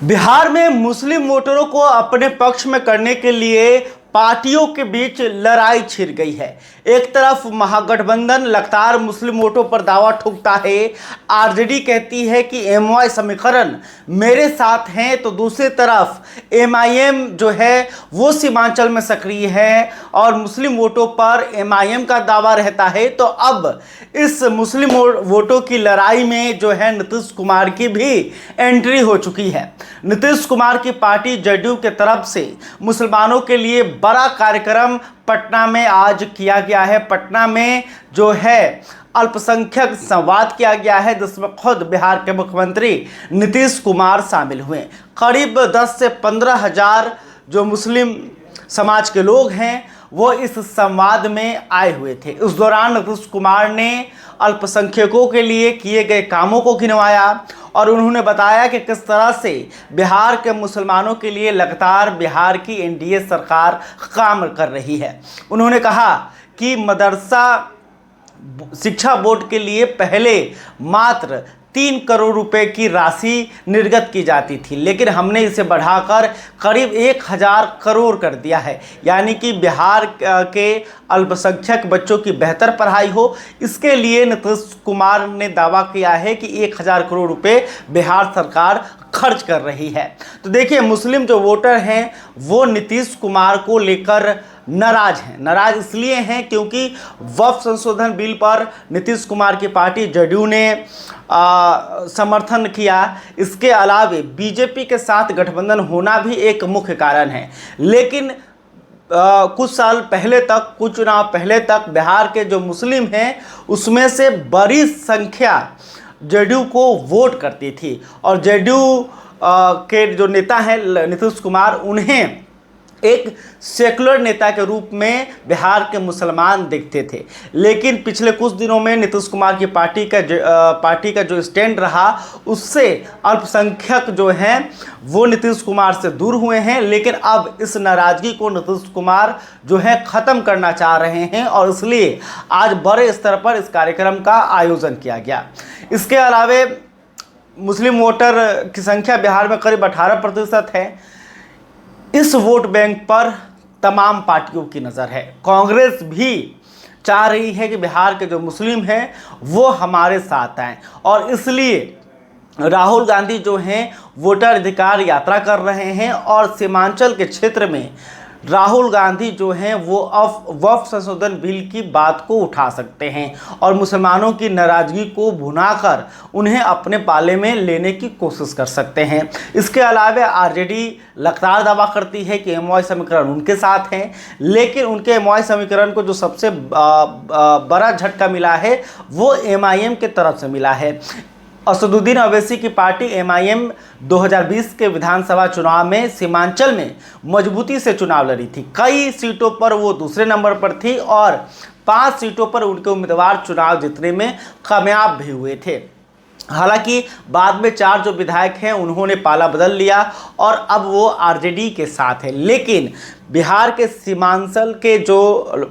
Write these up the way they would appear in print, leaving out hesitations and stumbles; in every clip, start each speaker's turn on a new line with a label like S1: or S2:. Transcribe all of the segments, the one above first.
S1: बिहार में मुस्लिम वोटरों को अपने पक्ष में करने के लिए पार्टियों के बीच लड़ाई छिड़ गई है। एक तरफ महागठबंधन लगातार मुस्लिम वोटों पर दावा ठोकता है। आरजेडी कहती है कि एमवाई समीकरण मेरे साथ हैं, तो दूसरी तरफ एमआईएम जो है वो सीमांचल में सक्रिय है और मुस्लिम वोटों पर एमआईएम का दावा रहता है। तो अब इस मुस्लिम वोटों की लड़ाई में जो है नीतीश कुमार की भी एंट्री हो चुकी है। नीतीश कुमार की पार्टी जदयू के तरफ से मुसलमानों के लिए बड़ा कार्यक्रम पटना में आज किया गया है। पटना में जो है अल्पसंख्यक संवाद किया गया है, जिसमें खुद बिहार के मुख्यमंत्री नीतीश कुमार शामिल हुए। करीब 10 से 15 हज़ार जो मुस्लिम समाज के लोग हैं वो इस संवाद में आए हुए थे। उस दौरान नीतीश कुमार ने अल्पसंख्यकों के लिए किए गए कामों को गिनवाया और उन्होंने बताया कि किस तरह से बिहार के मुसलमानों के लिए लगातार बिहार की एनडीए सरकार काम कर रही है। उन्होंने कहा कि मदरसा शिक्षा बोर्ड के लिए पहले मात्र 3 करोड़ रुपए की राशि निर्गत की जाती थी, लेकिन हमने इसे बढ़ाकर करीब 1000 करोड़ कर दिया है। यानी कि बिहार के अल्पसंख्यक बच्चों की बेहतर पढ़ाई हो, इसके लिए नीतीश कुमार ने दावा किया है कि 1000 करोड़ रुपए बिहार सरकार खर्च कर रही है। तो देखिए, मुस्लिम जो वोटर हैं वो नीतीश कुमार को लेकर नाराज हैं। नाराज इसलिए हैं क्योंकि वक्फ संशोधन बिल पर नीतीश कुमार की पार्टी जदयू ने समर्थन किया। इसके अलावे बीजेपी के साथ गठबंधन होना भी एक मुख्य कारण है। लेकिन कुछ साल पहले तक, कुछ चुनाव पहले तक बिहार के जो मुस्लिम हैं उसमें से बड़ी संख्या जदयू को वोट करती थी और जदयू के जो नेता हैं नीतीश कुमार, उन्हें एक सेकुलर नेता के रूप में बिहार के मुसलमान देखते थे। लेकिन पिछले कुछ दिनों में नीतीश कुमार की पार्टी का जो स्टैंड रहा, उससे अल्पसंख्यक जो हैं वो नीतीश कुमार से दूर हुए हैं। लेकिन अब इस नाराजगी को नीतीश कुमार जो है ख़त्म करना चाह रहे हैं और इसलिए आज बड़े स्तर पर इस कार्यक्रम का आयोजन किया गया। इसके अलावे मुस्लिम वोटर की संख्या बिहार में करीब 18% है। इस वोट बैंक पर तमाम पार्टियों की नज़र है। कांग्रेस भी चाह रही है कि बिहार के जो मुस्लिम हैं वो हमारे साथ आएं और इसलिए राहुल गांधी जो हैं वोटर अधिकार यात्रा कर रहे हैं और सीमांचल के क्षेत्र में राहुल गांधी जो हैं वो वक्फ संशोधन बिल की बात को उठा सकते हैं और मुसलमानों की नाराज़गी को भुनाकर उन्हें अपने पाले में लेने की कोशिश कर सकते हैं। इसके अलावा आरजेडी लगातार दावा करती है कि एमवाई समीकरण उनके साथ हैं, लेकिन उनके एमवाई समीकरण को जो सबसे बड़ा झटका मिला है वो एमआईएम के तरफ से मिला है। असदुद्दीन अवैसी की पार्टी एमआईएम 2020 के विधानसभा चुनाव में सीमांचल में मजबूती से चुनाव लड़ी थी। कई सीटों पर वो दूसरे नंबर पर थी और 5 सीटों पर उनके उम्मीदवार चुनाव जीतने में कामयाब भी हुए थे। हालांकि बाद में 4 जो विधायक हैं उन्होंने पाला बदल लिया और अब वो आरजेडी के साथ है। लेकिन बिहार के सीमांचल के जो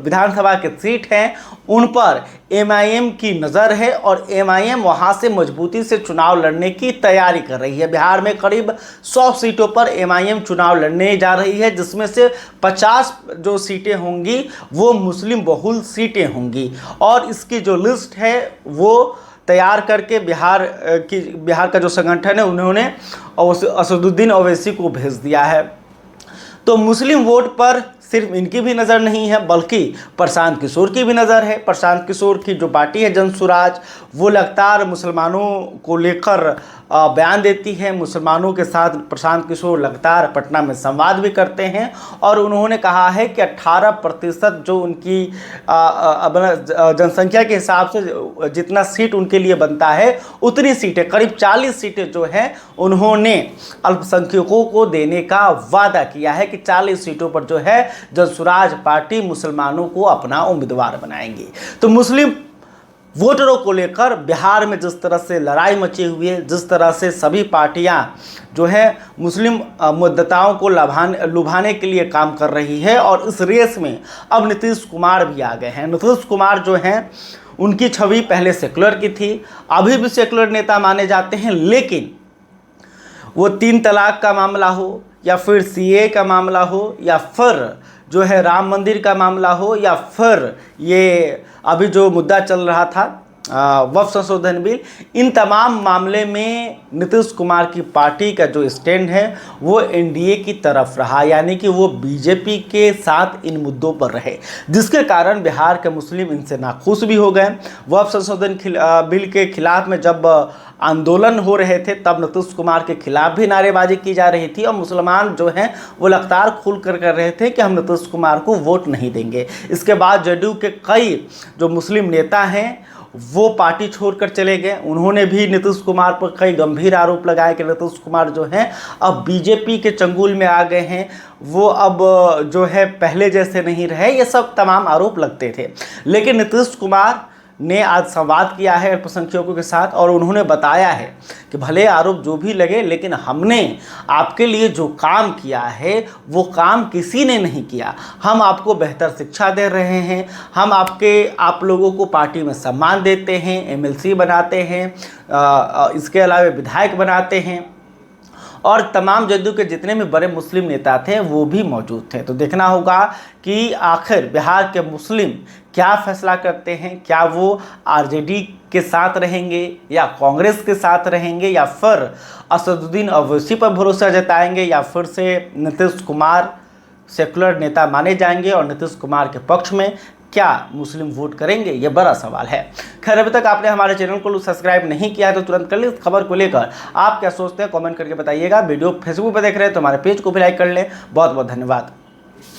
S1: विधानसभा के सीट हैं उन पर एमआईएम की नज़र है और एमआईएम वहां से मजबूती से चुनाव लड़ने की तैयारी कर रही है। बिहार में करीब 100 सीटों पर एमआईएम चुनाव लड़ने जा रही है, जिसमें से 50 जो सीटें होंगी वो मुस्लिम बहुल सीटें होंगी और इसकी जो लिस्ट है वो तैयार करके बिहार का जो संगठन है उन्होंने असदुद्दीन अवैसी को भेज दिया है। तो मुस्लिम वोट पर सिर्फ इनकी भी नज़र नहीं है बल्कि प्रशांत किशोर की भी नज़र है। प्रशांत किशोर की जो पार्टी है जनसुराज, वो लगातार मुसलमानों को लेकर बयान देती है। मुसलमानों के साथ प्रशांत किशोर लगातार पटना में संवाद भी करते हैं और उन्होंने कहा है कि 18% जो उनकी जनसंख्या के हिसाब से जितना सीट उनके लिए बनता है उतनी सीटें, करीब 40 सीटें जो हैं उन्होंने अल्पसंख्यकों को देने का वादा किया है कि 40 सीटों पर जो है जनसुराज पार्टी मुसलमानों को अपना उम्मीदवार बनाएंगी। तो मुस्लिम वोटरों को लेकर बिहार में जिस तरह से लड़ाई मची हुई है, जिस तरह से सभी पार्टियां जो है मुस्लिम मतदाताओं को लुभाने के लिए काम कर रही है और इस रेस में अब नीतीश कुमार भी आ गए हैं। नीतीश कुमार जो हैं उनकी छवि पहले सेकुलर की थी, अभी भी सेकुलर नेता माने जाते हैं, लेकिन वो 3 तलाक का मामला हो या फिर सीए का मामला हो या फिर जो है राम मंदिर का मामला हो या फिर ये अभी जो मुद्दा चल रहा था वक्फ संशोधन बिल, इन तमाम मामले में नीतीश कुमार की पार्टी का जो स्टैंड है वो एनडीए की तरफ रहा, यानी कि वो बीजेपी के साथ इन मुद्दों पर रहे, जिसके कारण बिहार के मुस्लिम इनसे नाखुश भी हो गए। वक्फ संशोधन बिल के खिलाफ में जब आंदोलन हो रहे थे तब नीतीश कुमार के खिलाफ भी नारेबाजी की जा रही थी और मुसलमान जो हैं वो लगातार खुल कर रहे थे कि हम नीतीश कुमार को वोट नहीं देंगे। इसके बाद जदयू के कई जो मुस्लिम नेता हैं वो पार्टी छोड़कर चले गए। उन्होंने भी नीतीश कुमार पर कई गंभीर आरोप लगाए कि नीतीश कुमार जो हैं अब बीजेपी के चंगुल में आ गए हैं, वो अब जो है पहले जैसे नहीं रहे, ये सब तमाम आरोप लगते थे। लेकिन नीतीश कुमार ने आज संवाद किया है अल्पसंख्यकों के साथ और उन्होंने बताया है कि भले आरोप जो भी लगे लेकिन हमने आपके लिए जो काम किया है वो काम किसी ने नहीं किया। हम आपको बेहतर शिक्षा दे रहे हैं, हम आप लोगों को पार्टी में सम्मान देते हैं, एमएलसी बनाते हैं, इसके अलावा विधायक बनाते हैं और तमाम जदयू के जितने भी बड़े मुस्लिम नेता थे वो भी मौजूद थे। तो देखना होगा कि आखिर बिहार के मुस्लिम क्या फैसला करते हैं, क्या वो आरजेडी के साथ रहेंगे या कांग्रेस के साथ रहेंगे या फिर असदुद्दीन ओवैसी पर भरोसा जताएंगे या फिर से नीतीश कुमार सेकुलर नेता माने जाएंगे और नीतीश कुमार के पक्ष में क्या मुस्लिम वोट करेंगे, ये बड़ा सवाल है। खैर, अभी तक आपने हमारे चैनल को सब्सक्राइब नहीं किया है तो तुरंत कर लीजिए। इस खबर को लेकर आप क्या सोचते हैं कमेंट करके बताइएगा। वीडियो फेसबुक पर देख रहे हैं तो हमारे पेज को भी लाइक कर लें। बहुत बहुत धन्यवाद।